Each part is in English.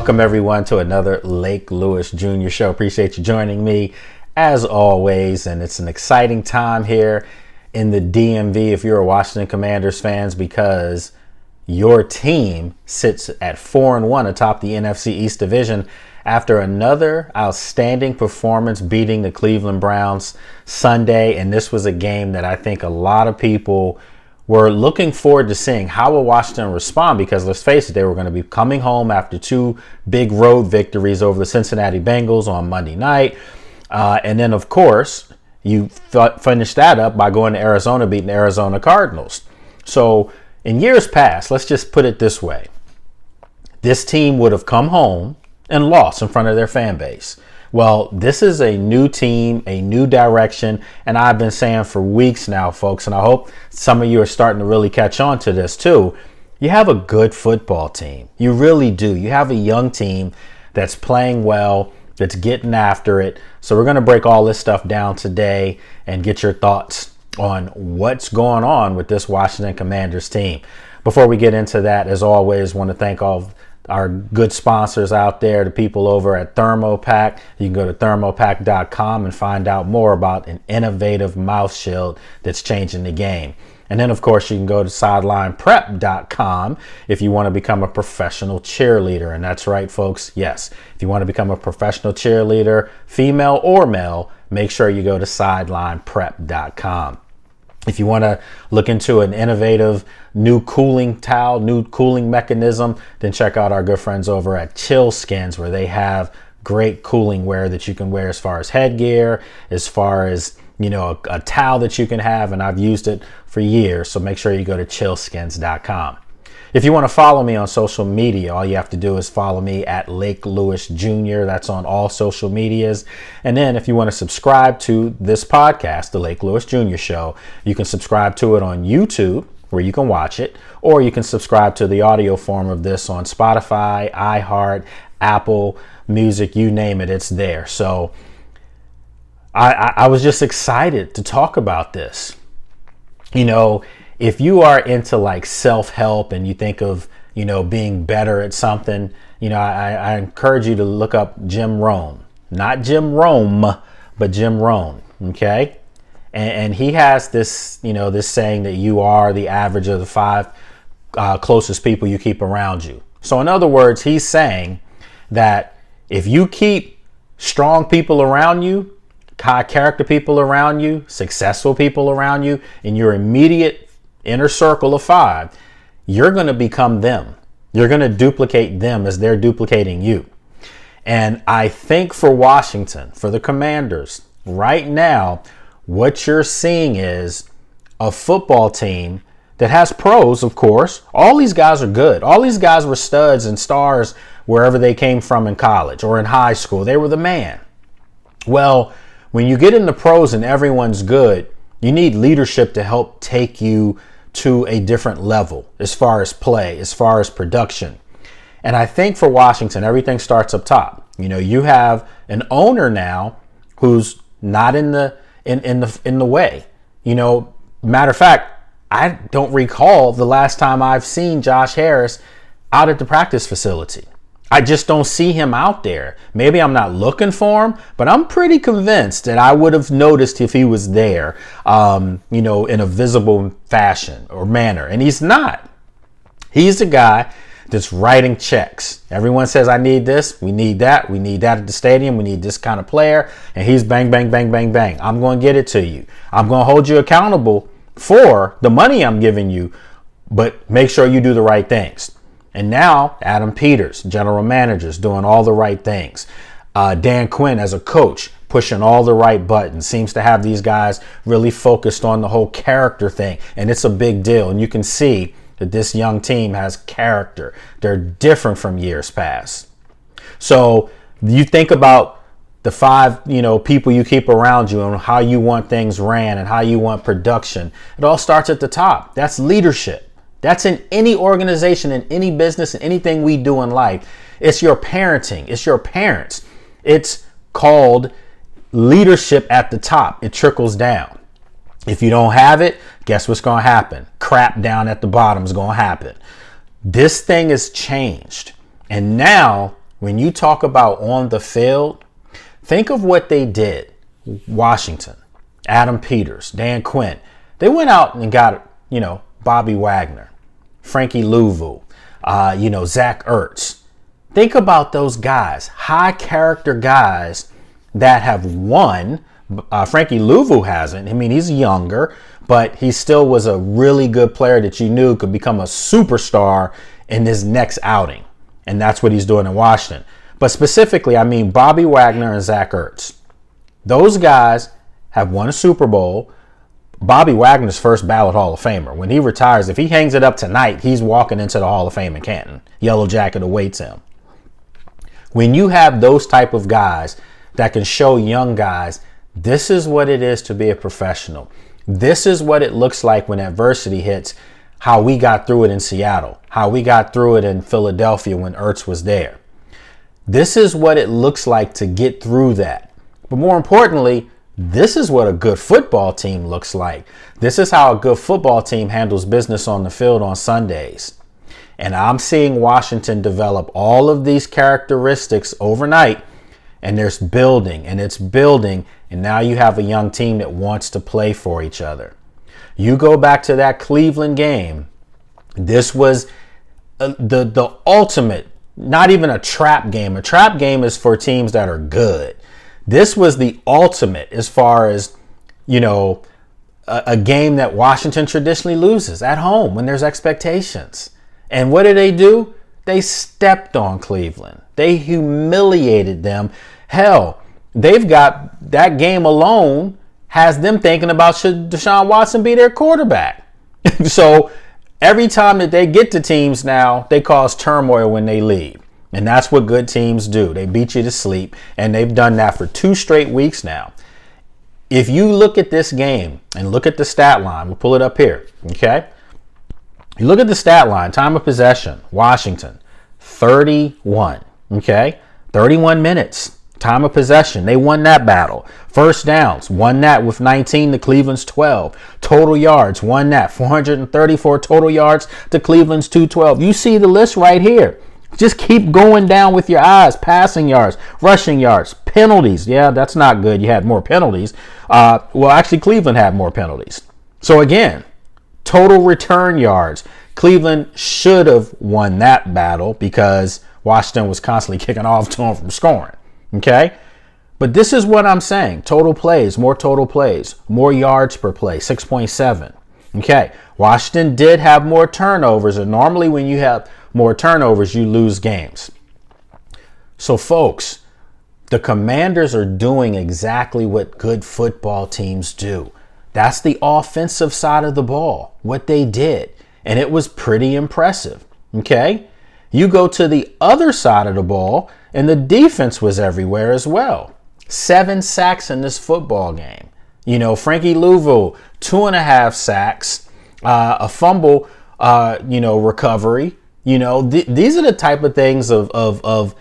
Welcome everyone to another Lake Lewis Jr. show. Appreciate you joining me as always. And it's an exciting time here in the DMV if you're a Washington Commanders fans, because your team sits at 4-1 atop the NFC East Division after another outstanding performance beating the Cleveland Browns Sunday. And this was a game that I think a lot of people were looking forward to seeing. How will Washington respond? Because let's face it, they were going to be coming home after two big road victories over the Cincinnati Bengals on Monday night. And then, of course, you finished that up by going to Arizona, beating the Arizona Cardinals. So in years past, let's just put it this way. This team would have come home and lost in front of their fan base. Well, this is a new team, a new direction, and I've been saying for weeks now, folks, and I hope some of you are starting to really catch on to this too. You have a good football team. You really do. You have a young team that's playing well, that's getting after it. So we're going to break all this stuff down today and get your thoughts on what's going on with this Washington Commanders team. Before we get into that, as always, I want to thank all of our good sponsors out there, the people over at Thermopack. You can go to thermopack.com and find out more about an innovative mouth shield that's changing the game. And then, of course, you can go to sidelineprep.com if you want to become a professional cheerleader. And that's right, folks. Yes, if you want to become a professional cheerleader, female or male, make sure you go to sidelineprep.com. If you want to look into an innovative new cooling towel, new cooling mechanism, then check out our good friends over at Chill Skins, where they have great cooling wear that you can wear as far as headgear, as far as, you know, a towel that you can have. And I've used it for years. So make sure you go to chillskins.com. If you want to follow me on social media, all you have to do is follow me at Lake Lewis Jr. That's on all social medias. And then if you want to subscribe to this podcast, the Lake Lewis Jr. Show, you can subscribe to it on YouTube, where you can watch it, or you can subscribe to the audio form of this on Spotify, iHeart, Apple Music, you name it, it's there. So I was just excited to talk about this. You know, if you are into like self-help and you think of, you know, being better at something, you know, I encourage you to look up Jim Rohn, not Jim Rome, but Jim Rohn. Okay. And he has this, you know, this saying that you are the average of the five closest people you keep around you. So in other words, he's saying that if you keep strong people around you, high character people around you, successful people around you, in your immediate inner circle of five, you're going to become them. You're going to duplicate them as they're duplicating you. And I think for Washington, for the Commanders, right now, what you're seeing is a football team that has pros, of course. All these guys are good. All these guys were studs and stars wherever they came from in college or in high school. They were the man. Well, when you get in the pros and everyone's good, you need leadership to help take you to a different level as far as play, as far as production. And I think for Washington, everything starts up top. You know, you have an owner now who's not in the way. You know, matter of fact, I don't recall the last time I've seen Josh Harris out at the practice facility. I just don't see him out there. Maybe I'm not looking for him, but I'm pretty convinced that I would have noticed if he was there, you know, in a visible fashion or manner. And he's not. He's the guy that's writing checks. Everyone says, I need this. We need that. We need that at the stadium. We need this kind of player. And he's bang, bang, bang, bang, bang. I'm going to get it to you. I'm going to hold you accountable for the money I'm giving you, but make sure you do the right things. And now Adam Peters, general manager, is doing all the right things. Dan Quinn as a coach, pushing all the right buttons, seems to have these guys really focused on the whole character thing. And it's a big deal. And you can see that this young team has character. They're different from years past. So you think about the five, you know, people you keep around you and how you want things ran and how you want production. It all starts at the top. That's leadership. That's in any organization, in any business, in anything we do in life. It's your parenting. It's your parents. It's called leadership at the top. It trickles down. If you don't have it, guess what's going to happen? Crap down at the bottom is going to happen. This thing has changed. And now when you talk about on the field, think of what they did. Washington, Adam Peters, Dan Quinn. They went out and got, Bobby Wagner, Frankie Louvu, Zach Ertz. Think about those guys, high character guys that have won. Frankie Louvu hasn't. I mean, he's younger, but he still was a really good player that you knew could become a superstar in his next outing. And that's what he's doing in Washington. But specifically, I mean Bobby Wagner and Zach Ertz. Those guys have won a Super Bowl. Bobby Wagner's first ballot Hall of Famer. When he retires, if he hangs it up tonight, he's walking into the Hall of Fame in Canton. Yellow Jacket awaits him. When you have those type of guys that can show young guys, this is what it is to be a professional. This is what it looks like when adversity hits, how we got through it in Seattle, how we got through it in Philadelphia when Ertz was there. This is what it looks like to get through that. But more importantly, this is what a good football team looks like. This is how a good football team handles business on the field on Sundays. And I'm seeing Washington develop all of these characteristics overnight. And there's building, and it's building. And now you have a young team that wants to play for each other. You go back to that Cleveland game. This was the ultimate, not even a trap game. A trap game is for teams that are good. This was the ultimate as far as, a game that Washington traditionally loses at home when there's expectations. And what did they do? They stepped on Cleveland. They humiliated them. Hell, they've got that game alone has them thinking about should Deshaun Watson be their quarterback. So every time that they get to teams now, they cause turmoil when they leave. And that's what good teams do. They beat you to sleep, and they've done that for 2 straight weeks now. If you look at this game and look at the stat line, we'll pull it up here, okay? You look at the stat line, time of possession, Washington, 31, okay? 31 minutes, time of possession. They won that battle. First downs, won that with 19 to Cleveland's 12. Total yards, won that, 434 total yards to Cleveland's 212. You see the list right here. Just keep going down with your eyes. Passing yards, rushing yards, penalties. Yeah, that's not good. You had more penalties. Actually, Cleveland had more penalties. So again, total return yards. Cleveland should have won that battle because Washington was constantly kicking off to them from scoring. Okay? But this is what I'm saying. Total plays, more yards per play, 6.7. Okay. Washington did have more turnovers, and normally when you have more turnovers, you lose games. So, folks, the Commanders are doing exactly what good football teams do. That's the offensive side of the ball, what they did. And it was pretty impressive. Okay? You go to the other side of the ball, and the defense was everywhere as well. 7 sacks in this football game. Frankie Louvu, 2.5 sacks, a fumble, recovery. These are the type of things of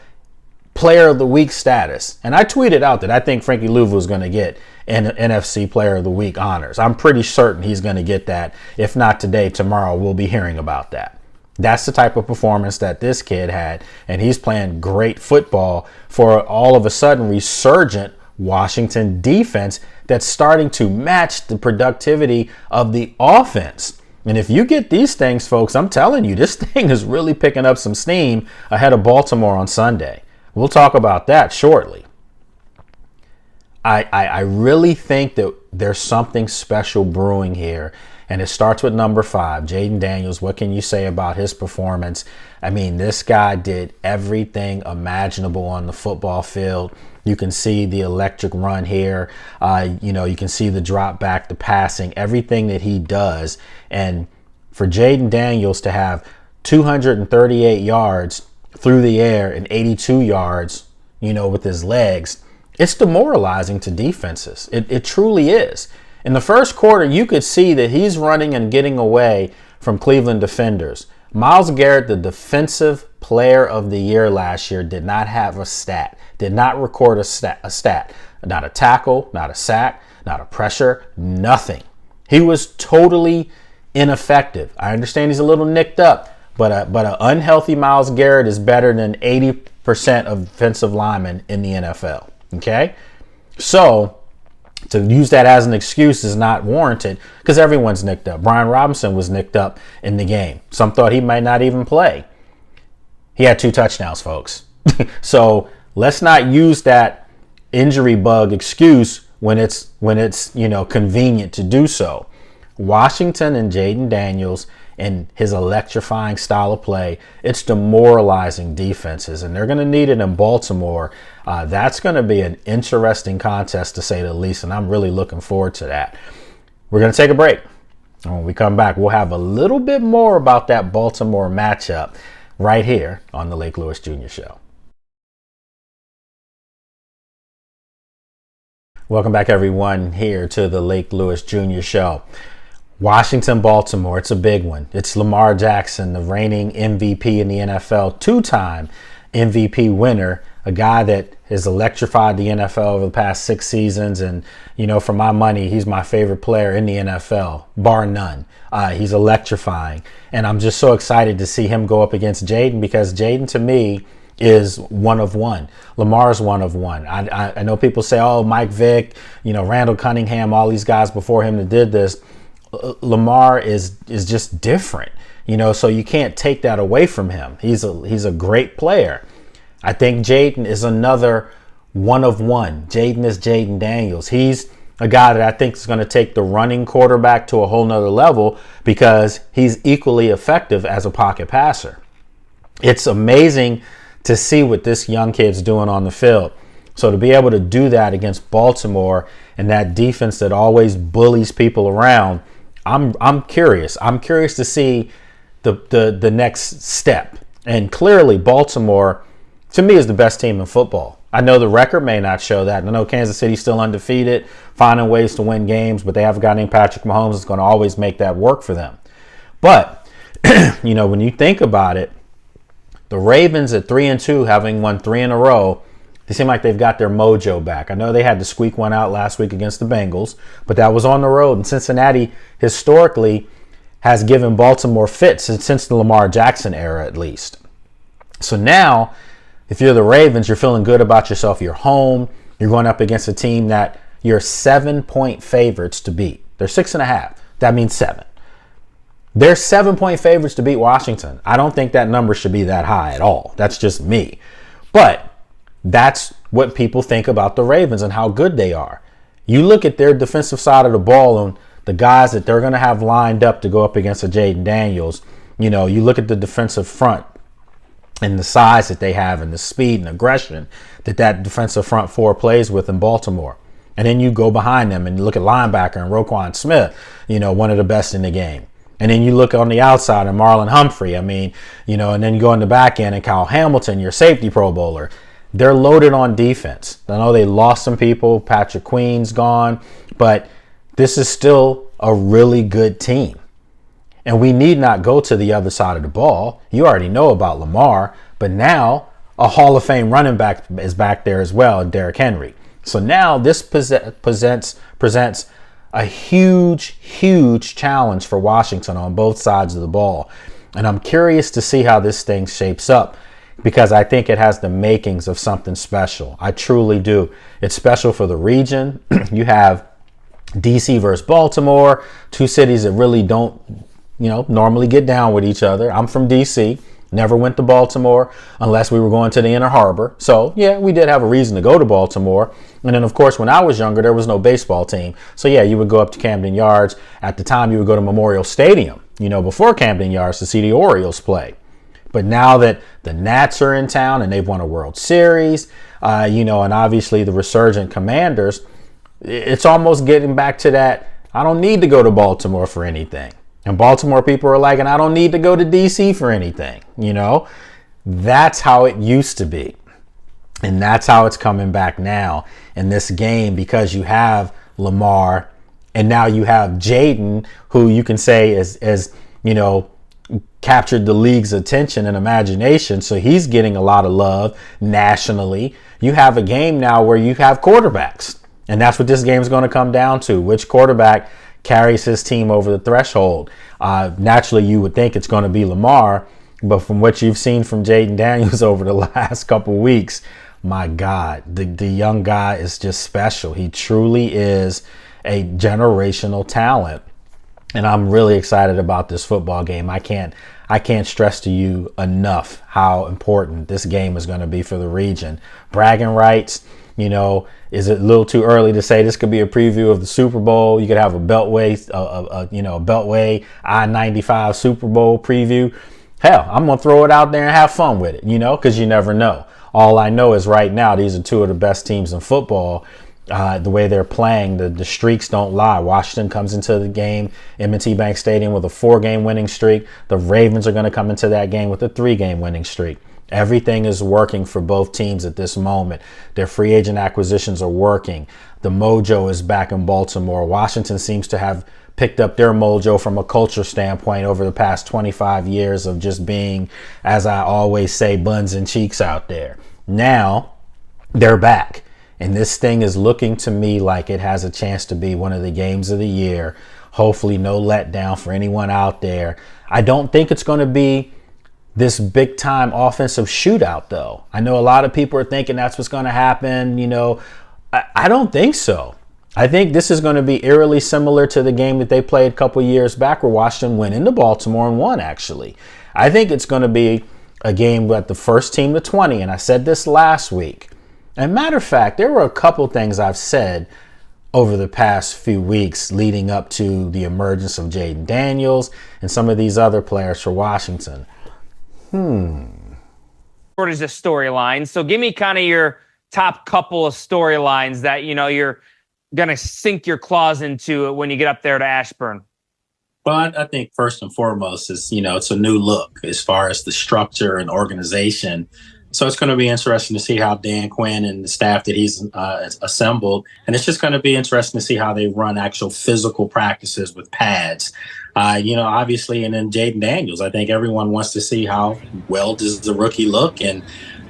player of the week status. And I tweeted out that I think Frankie Louvu is going to get an NFC player of the week honors. I'm pretty certain he's going to get that. If not today, tomorrow we'll be hearing about that. That's the type of performance that this kid had. And he's playing great football for all of a sudden resurgent Washington defense that's starting to match the productivity of the offense. And if you get these things, folks, I'm telling you, this thing is really picking up some steam ahead of Baltimore on Sunday. We'll talk about that shortly. I really think that there's something special brewing here. And it starts with number 5, Jayden Daniels. What can you say about his performance? I mean, this guy did everything imaginable on the football field. You can see the electric run here. You can see the drop back, the passing, everything that he does. And for Jayden Daniels to have 238 yards through the air and 82 yards, with his legs, it's demoralizing to defenses. It truly is. In the first quarter, you could see that he's running and getting away from Cleveland defenders. Myles Garrett, the defensive player of the year last year, did not have a stat, did not record a stat. Not a tackle, not a sack, not a pressure, nothing. He was totally ineffective. I understand he's a little nicked up, but an unhealthy Myles Garrett is better than 80 of defensive linemen in the NFL. Okay? So to use that as an excuse is not warranted because everyone's nicked up. Brian Robinson was nicked up in the game. Some thought he might not even play. He had 2 touchdowns, folks. So let's not use that injury bug excuse when it's convenient to do so. Washington and Jaden Daniels and his electrifying style of play, it's demoralizing defenses, and they're going to need it in Baltimore. That's going to be an interesting contest, to say the least, and I'm really looking forward to that. We're going to take a break. And when we come back, we'll have a little bit more about that Baltimore matchup right here on the Lake Lewis Jr. Show. Welcome back, everyone, here to the Lake Lewis Jr. Show. Washington, Baltimore, it's a big one. It's Lamar Jackson, the reigning MVP in the NFL, 2-time MVP winner, a guy that has electrified the NFL over the past 6 seasons. And, for my money, he's my favorite player in the NFL, bar none. He's electrifying. And I'm just so excited to see him go up against Jaden, because Jaden, to me, is one of one. Lamar's one of one. I know people say, oh, Mike Vick, Randall Cunningham, all these guys before him that did this. Lamar is just different, so you can't take that away from him. He's a great player. I think Jaden is another one of one. Jaden is Jaden Daniels. He's a guy that I think is going to take the running quarterback to a whole nother level because he's equally effective as a pocket passer. It's amazing to see what this young kid's doing on the field. So to be able to do that against Baltimore and that defense that always bullies people around, I'm curious. I'm curious to see the next step. And clearly Baltimore, to me, is the best team in football. I know the record may not show that. I know Kansas City's still undefeated, finding ways to win games, but they have a guy named Patrick Mahomes that's going to always make that work for them. But, when you think about it, the Ravens at 3-2, having won 3 in a row, they seem like they've got their mojo back. I know they had to squeak one out last week against the Bengals, but that was on the road. And Cincinnati historically has given Baltimore fits since the Lamar Jackson era, at least. So now, if you're the Ravens, you're feeling good about yourself. You're home. You're going up against a team that you're 7-point favorites to beat. They're 6.5. That means 7. They're 7-point favorites to beat Washington. I don't think that number should be that high at all. That's just me. But that's what people think about the Ravens and how good they are. You look at their defensive side of the ball and the guys that they're going to have lined up to go up against a Jaden Daniels. You look at the defensive front and the size that they have and the speed and aggression that defensive front 4 plays with in Baltimore. And then you go behind them and you look at linebacker and Roquan Smith, one of the best in the game. And then you look on the outside and Marlon Humphrey. And then you go in the back end and Kyle Hamilton, your safety Pro Bowler. They're loaded on defense. I know they lost some people. Patrick Queen's gone. But this is still a really good team. And we need not go to the other side of the ball. You already know about Lamar. But now a Hall of Fame running back is back there as well, Derrick Henry. So now this presents a huge, huge challenge for Washington on both sides of the ball. And I'm curious to see how this thing shapes up, because I think it has the makings of something special. I truly do. It's special for the region. You have DC versus Baltimore, 2 cities that really don't, normally get down with each other. I'm from DC, never went to Baltimore unless we were going to the Inner Harbor. So, yeah, we did have a reason to go to Baltimore. And then, of course, when I was younger, there was no baseball team. So, yeah, you would go up to Camden Yards. At the time, you would go to Memorial Stadium, before Camden Yards to see the Orioles play. But now that the Nats are in town and they've won a World Series, and obviously the resurgent Commanders, it's almost getting back to that, I don't need to go to Baltimore for anything. And Baltimore people are like, and I don't need to go to DC for anything. That's how it used to be. And that's how it's coming back now in this game, because you have Lamar and now you have Jaden, who you can say is captured the league's attention and imagination. So he's getting a lot of love nationally. You have a game now where you have quarterbacks. And that's what this game is going to come down to. Which quarterback carries his team over the threshold? Naturally, you would think it's going to be Lamar. But from what you've seen from Jaden Daniels over the last couple weeks, my God, the young guy is just special. He truly is a generational talent. And I'm really excited about this football game. I can't stress to you enough how important this game is going to be for the region. Bragging rights, is it a little too early to say this could be a preview of the Super Bowl? You could have a Beltway, Beltway I-95 Super Bowl preview. Hell, I'm going to throw it out there and have fun with it, because you never know. All I know is right now, these are two of the best teams in football. The way they're playing, the streaks don't lie. Washington comes into the game, M&T Bank Stadium, with a 4-game winning streak. The Ravens are going to come into that game with a 3-game winning streak. Everything is working for both teams at this moment. Their free agent acquisitions are working. The mojo is back in Baltimore. Washington seems to have picked up their mojo from a culture standpoint over the past 25 years of just being, as I always say, buns and cheeks out there. Now they're back. And this thing is looking to me like it has a chance to be one of the games of the year. Hopefully no letdown for anyone out there. I don't think it's going to be this big time offensive shootout, though. I know a lot of people are thinking that's what's going to happen. I don't think so. I think this is going to be eerily similar to the game that they played a couple years back where Washington went into Baltimore and won, actually. I think it's going to be a game with the first team to 20. And I said this last week. And matter of fact, there were a couple things I've said over the past few weeks leading up to the emergence of Jaden Daniels and some of these other players for Washington. What is this storyline? So give me kind of your top couple of storylines that, you're going to sink your claws into when you get up there to Ashburn. Well, I think first and foremost is, it's a new look as far as the structure and organization. So it's going to be interesting to see how Dan Quinn and the staff that he's assembled. And it's just going to be interesting to see how they run actual physical practices with pads. Obviously, and then Jaden Daniels, I think everyone wants to see how well does the rookie look and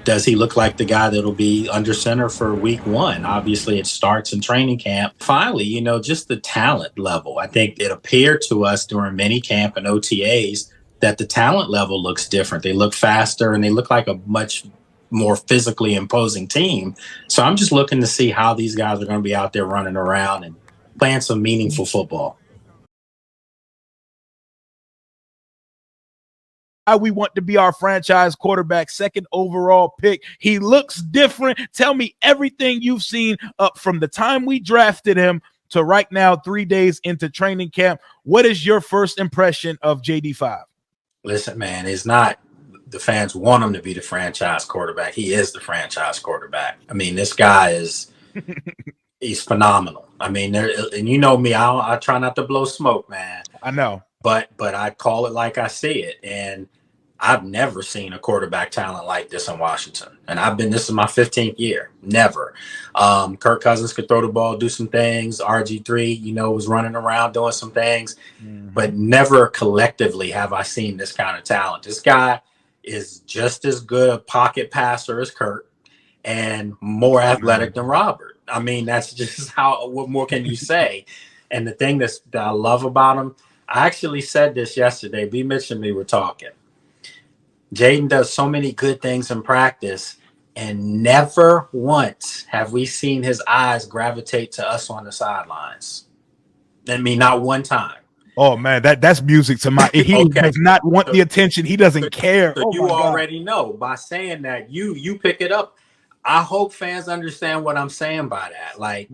does he look like the guy that'll be under center for week 1? Obviously, it starts in training camp. Finally, just the talent level. I think it appeared to us during minicamp and OTAs that the talent level looks different. They look faster and they look like a much more physically imposing team. So I'm just looking to see how these guys are going to be out there running around and playing some meaningful football. We want to be our franchise quarterback, 2nd overall pick. He looks different. Tell me everything you've seen up from the time we drafted him to right now, 3 days into training camp. What is your first impression of JD5? Listen, man, it's not the fans want him to be the franchise quarterback. He is the franchise quarterback. I mean, this guy is he's phenomenal. I mean, and you know me, I try not to blow smoke, man. I know. But I call it like I see it. And I've never seen a quarterback talent like this in Washington. And this is my 15th year. Never. Kirk Cousins could throw the ball, do some things. RG3, was running around doing some things. But never collectively have I seen this kind of talent. This guy is just as good a pocket passer as Kirk and more athletic than Robert. I mean, that's just what more can you say? And the thing that I love about him, I actually said this yesterday. B. Mitch and me were talking. Jaden does so many good things in practice, and never once have we seen his eyes gravitate to us on the sidelines. I mean, not one time. Oh, man, that's music to my ear. He does not want the attention. He doesn't care. So you already know by saying that you pick it up. I hope fans understand what I'm saying by that. Like,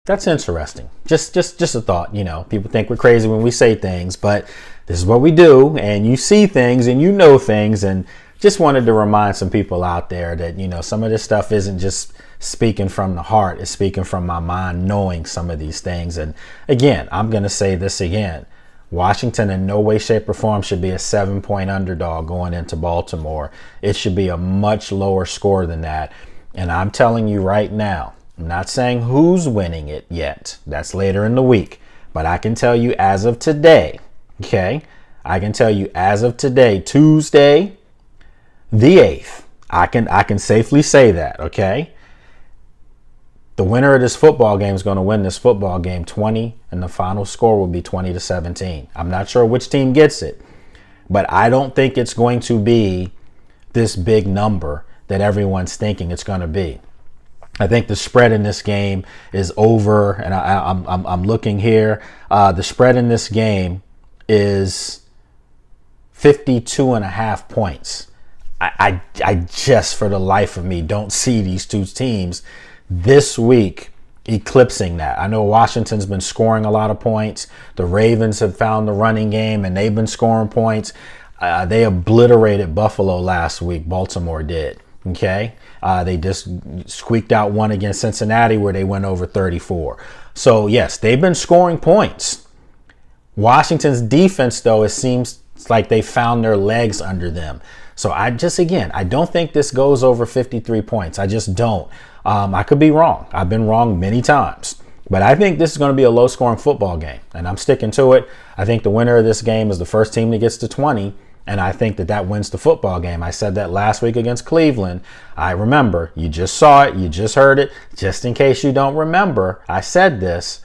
that's interesting. Just a thought. People think we're crazy when we say things, but this is what we do. And you see things and you know things. And just wanted to remind some people out there that, some of this stuff isn't just speaking from the heart. It's speaking from my mind, knowing some of these things. And again, I'm going to say this again. Washington in no way, shape, or form should be a 7-point underdog going into Baltimore. It should be a much lower score than that. And I'm telling you right now, I'm not saying who's winning it yet. That's later in the week. But I can tell you as of today, okay? I can tell you as of today, Tuesday, the 8th. I can safely say that, okay? The winner of this football game is going to win this football game 20, and the final score will be 20-17. I'm not sure which team gets it, but I don't think it's going to be this big number that everyone's thinking it's going to be. I think the spread in this game is over, and I'm looking here. The spread in this game is 52.5 points. I just, for the life of me, don't see these two teams this week eclipsing that. I know Washington's been scoring a lot of points. The Ravens have found the running game, and they've been scoring points. They obliterated Buffalo last week. Baltimore did. Okay. They just squeaked out one against Cincinnati where they went over 34. So, yes, they've been scoring points. Washington's defense, though, it seems like they found their legs under them. So, I don't think this goes over 53 points. I just don't. I could be wrong. I've been wrong many times. But I think this is going to be a low-scoring football game, and I'm sticking to it. I think the winner of this game is the first team that gets to 20. And I think that wins the football game. I said that last week against Cleveland. I remember. You just saw it. You just heard it. Just in case you don't remember, I said this.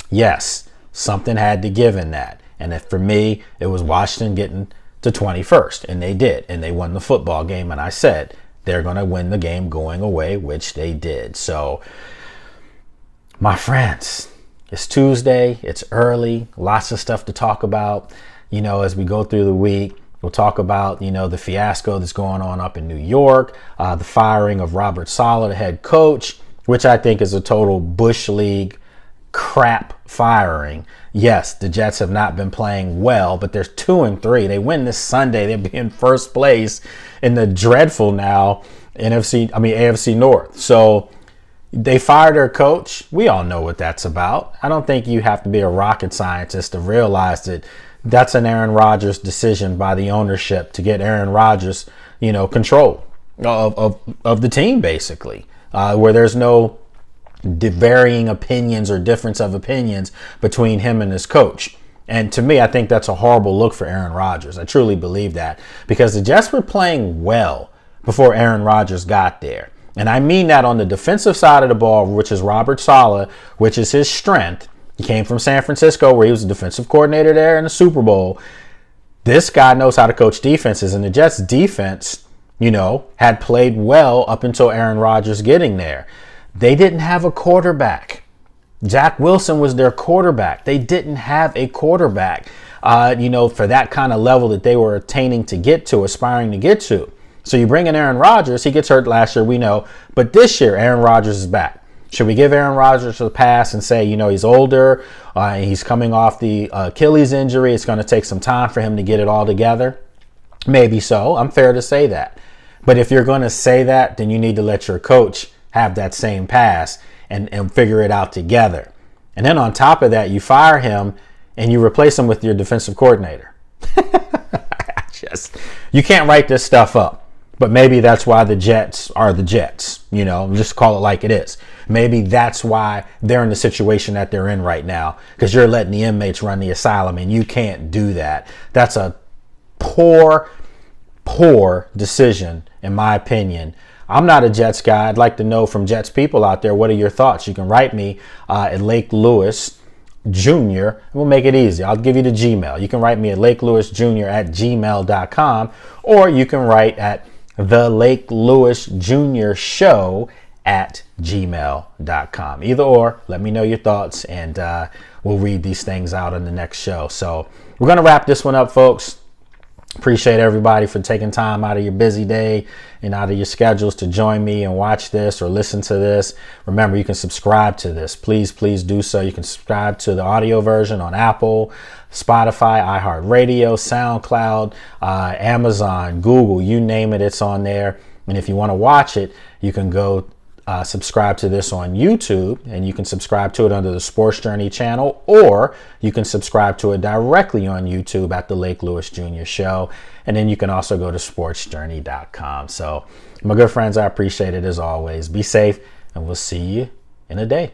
Yes, something had to give in that. And for me, it was Washington getting to 21st. And they did. And they won the football game. And I said they're going to win the game going away, which they did. So, my friends, it's Tuesday, it's early, lots of stuff to talk about. As we go through the week, we'll talk about, the fiasco that's going on up in New York, the firing of Robert Saleh, the head coach, which I think is a total Bush League crap firing. Yes, the Jets have not been playing well, but they're 2-3. They win this Sunday. They'll be in first place in the dreadful now AFC North. So, they fired their coach. We all know what that's about. I don't think you have to be a rocket scientist to realize that that's an Aaron Rodgers decision by the ownership to get Aaron Rodgers, control of the team, basically, where there's no varying opinions or difference of opinions between him and his coach. And to me, I think that's a horrible look for Aaron Rodgers. I truly believe that, because the Jets were playing well before Aaron Rodgers got there. And I mean that on the defensive side of the ball, which is Robert Saleh, which is his strength. He came from San Francisco, where he was the defensive coordinator there in the Super Bowl. This guy knows how to coach defenses, and the Jets defense, had played well up until Aaron Rodgers getting there. They didn't have a quarterback. Zach Wilson was their quarterback. They didn't have a quarterback, for that kind of level that they were aspiring to get to. So you bring in Aaron Rodgers. He gets hurt last year, we know. But this year, Aaron Rodgers is back. Should we give Aaron Rodgers a pass and say, he's older, he's coming off the Achilles injury, it's going to take some time for him to get it all together? Maybe so. I'm fair to say that. But if you're going to say that, then you need to let your coach have that same pass and figure it out together. And then on top of that, you fire him and you replace him with your defensive coordinator. You can't write this stuff up. But maybe that's why the Jets are the Jets, just call it like it is. Maybe that's why they're in the situation that they're in right now, because you're letting the inmates run the asylum, and you can't do that. That's a poor decision, in my opinion. I'm not a Jets guy. I'd like to know from Jets people out there, what are your thoughts? You can write me at Lake Lewis Jr. We'll make it easy. I'll give you the Gmail. You can write me at lakelewisjr@gmail.com, or you can write at the Lake Lewis Jr. Show @gmail.com. Either or, let me know your thoughts, and we'll read these things out on the next show. So we're going to wrap this one up, folks. Appreciate everybody for taking time out of your busy day and out of your schedules to join me and watch this or listen to this. Remember, you can subscribe to this. Please do so. You can subscribe to the audio version on Apple, Spotify, iHeartRadio, SoundCloud, Amazon, Google, you name it, it's on there. And if you want to watch it, you can go subscribe to this on YouTube, and you can subscribe to it under the Sports Journey channel, or you can subscribe to it directly on YouTube at the Lake Lewis Jr. Show. And then you can also go to sportsjourney.com. So my good friends, I appreciate it as always. Be safe, and we'll see you in a day.